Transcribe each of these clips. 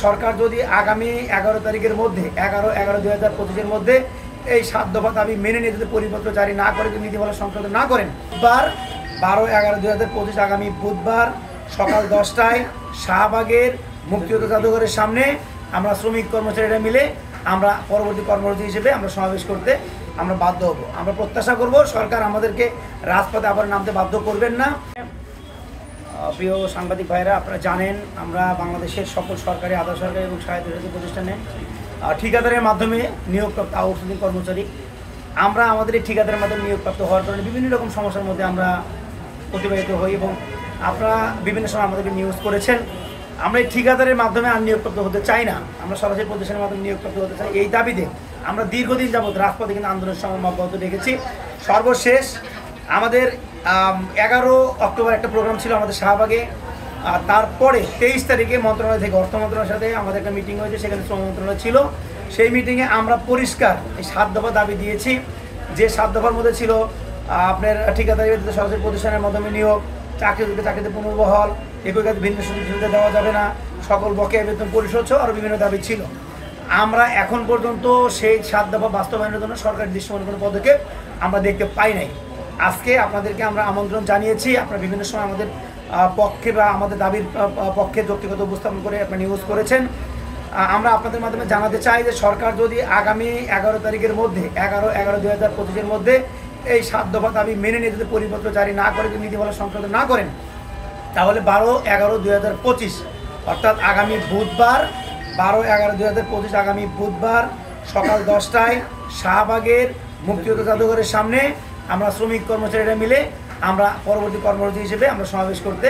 সরকার যদি আগামী 11 তারিখের মধ্যে 11/11/2025 মধ্যে এই 7 দফা দাবি মেনে নিয়ে যদি পরিপত্র জারি না করে, যদি নীতিমালা সংশোধন না করেন, 12/11/2025 আগামী বুধবার সকাল 10টায় শাহবাগের মুক্তিযুদ্ধ জাদুঘরের সামনে আমরা শ্রমিক কর্মচারীরা মিলে আমরা পরবর্তী কর্মসূচি হিসেবে আমরা সমাবেশ করতে আমরা বাধ্য হব। আমরা প্রত্যাশা করব সরকার আমাদেরকে রাজপথে আবার নামতে বাধ্য করবেন না। প্রিয় সাংবাদিক ভাইরা, আপনারা জানেন আমরা বাংলাদেশের সকল সরকারি, আধা সরকারি এবং স্বায়ত্তশাসিত প্রতিষ্ঠানে ঠিকাদারের মাধ্যমে নিয়োগপ্রাপ্ত আউটসোর্সিং কর্মচারী। আমরা আমাদের এই ঠিকাদারের মাধ্যমে নিয়োগপ্রাপ্ত হওয়ার কারণে বিভিন্ন রকম সমস্যার মধ্যে আমরা অতিবাহিত হই এবং আপনারা বিভিন্ন সময় আমাদেরকে নিউজ করেছেন। আমরা এই ঠিকাদারের মাধ্যমে আর নিয়োগপ্রাপ্ত হতে চাই না, আমরা সরাসরি প্রতিষ্ঠানের মাধ্যমে নিয়োগপ্রাপ্ত হতে চাই। এই দাবিতে আমরা দীর্ঘদিন যাবৎ রাজপথে কিন্তু আন্দোলন অব্যাহত রেখেছি। সর্বশেষ আমাদের 11 অক্টোবর একটা প্রোগ্রাম ছিল আমাদের শাহবাগে। তারপরে 23 তারিখে মন্ত্রণালয় থেকে অর্থ মন্ত্রণালয়ের সাথে আমাদের একটা মিটিং হয়েছে, সেখানে শ্রম মন্ত্রণালয় ছিল। সেই মিটিংয়ে আমরা পরিষ্কার এই 7 দফা দাবি দিয়েছি, যে 7 দফার মধ্যে ছিল আপনার ঠিকাদারি ভিত্তিতে সরাসরি প্রতিষ্ঠানের মাধ্যমে নিয়োগ, চাকরিতে পুনর্বহাল, একই কাজে ভিন্ন সুযোগ সুবিধা দেওয়া যাবে না, সকল বকেয়া বেতন পরিশোধ সহ আরও বিভিন্ন দাবি ছিল। আমরা এখন পর্যন্ত সেই 7 দফা বাস্তবায়নের জন্য সরকারের দৃশ্যমান কোনো পদক্ষেপ আমরা দেখতে পাই নাই। আজকে আপনাদেরকে আমরা আমন্ত্রণ জানিয়েছি, আপনারা বিভিন্ন সময় আমাদের পক্ষে বা আমাদের দাবির পক্ষে যৌক্তিকতা উপস্থাপন করে আপনারা নিউজ করেছেন। আমরা আপনাদের মাধ্যমে জানাতে চাই যে সরকার যদি আগামী 11 তারিখের মধ্যে 11/11/2025 মধ্যে এই 7 দফা দাবি মেনে নিয়ে যদি পরিপত্র জারি না করে, যদি নীতিমালা সংশোধন না করেন, তাহলে 12/11/2025 অর্থাৎ আগামী বুধবার 12/11/2025 আগামী বুধবার সকাল 10টায় শাহবাগের মুক্তিযুদ্ধ জাদুঘরের সামনে আমরা শ্রমিক কর্মচারীরা মিলে আমরা পরবর্তী কর্মসূচি হিসেবে আমরা সমাবেশ করতে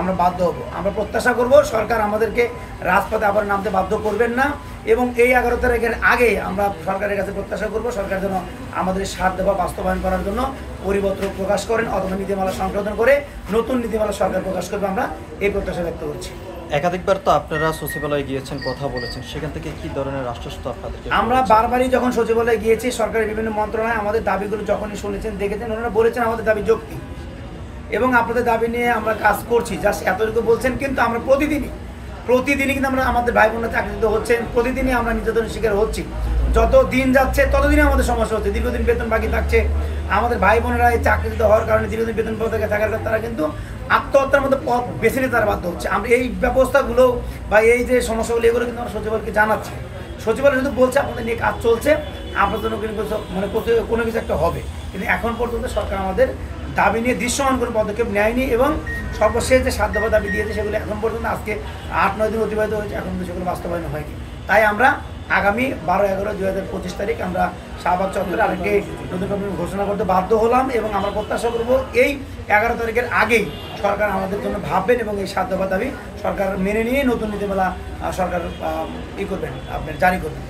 আমরা বাধ্য হব। আমরা প্রত্যাশা করব সরকার আমাদেরকে রাজপথে আবার নামতে বাধ্য করবেন না এবং এই 11 তারিখের আগে আমরা সরকারের কাছে প্রত্যাশা করব সরকার যেন আমাদের 7 দফা বাস্তবায়ন করার জন্য পরিপত্র প্রকাশ করেন অথবা নীতিমালা সংশোধন করে নতুন নীতিমালা সরকার প্রকাশ করবে। আমরা এই প্রত্যাশা ব্যক্ত করছি। একাধিকবার তো আপনারা সচিবালয়ে গিয়েছেন, কথা বলেছেন, সেখান থেকে কি ধরনের আশ্বস্ত আপনাদেরকে? আমরা বারবারই যখন সচিবালয়ে গিয়েছি, সরকারের বিভিন্ন মন্ত্রণালয় আমাদের দাবিগুলো যখনই শুনেছেন, দেখেছেন, ওনারা বলেছেন আমাদের দাবি যৌক্তিক এবং আপনাদের দাবি নিয়ে আমরা কাজ করছি, জাস্ট এতটুকু বলছেন। কিন্তু আমরা প্রতিদিনই কিন্তু আমরা আমাদের ভাই বোনরা চাকরিতে হচ্ছেন, প্রতিদিনই আমরা নির্যাতনের শিকার হচ্ছি। যত দিন যাচ্ছে ততদিনই আমাদের সমস্যা হচ্ছে, দীর্ঘদিন বেতন বাকি থাকছে। আমাদের ভাই বোনেরা এই চাকরিতে হওয়ার কারণে দীর্ঘদিন বেতন পদে থাকার কারণে তারা কিন্তু আত্মহত্যার মধ্যে পথ বেছে নিতে তারা বাধ্য হচ্ছে। আমরা এই ব্যবস্থাগুলো বা এই যে সমস্যাগুলো এগুলো কিন্তু আমরা সচিবালয়কে জানাচ্ছি। সচিবালয় শুধু বলছে আপনাদের নিয়ে কাজ চলছে, আপনাদের জন্য কিন্তু মানে কোনো কিছু একটা হবে, কিন্তু এখন পর্যন্ত সরকার আমাদের দাবি নিয়ে দৃশ্যমান কোনো পদক্ষেপ নেয়নি এবং সর্বশেষ যে 7 দফা দাবি দিয়েছে সেগুলো এখন পর্যন্ত আজকে 8-9 দিন অতিবাহিত হয়েছে, এখন পর্যন্ত সেগুলো বাস্তবায়ন হয়নি। তাই আমরা আগামী 12/11/2025 তারিখ আমরা শাহবাগ চত্বরে আরেকটি নতুন কর্মসূচি ঘোষণা করতে বাধ্য হলাম এবং আমরা প্রত্যাশা করব এই 11 তারিখের আগেই সরকার আমাদের জন্য ভাববেন এবং এই 7 দফা দাবি সরকার মেনে নিয়ে নতুন নীতিমালা সরকার করবেন, আপনার জারি করবেন।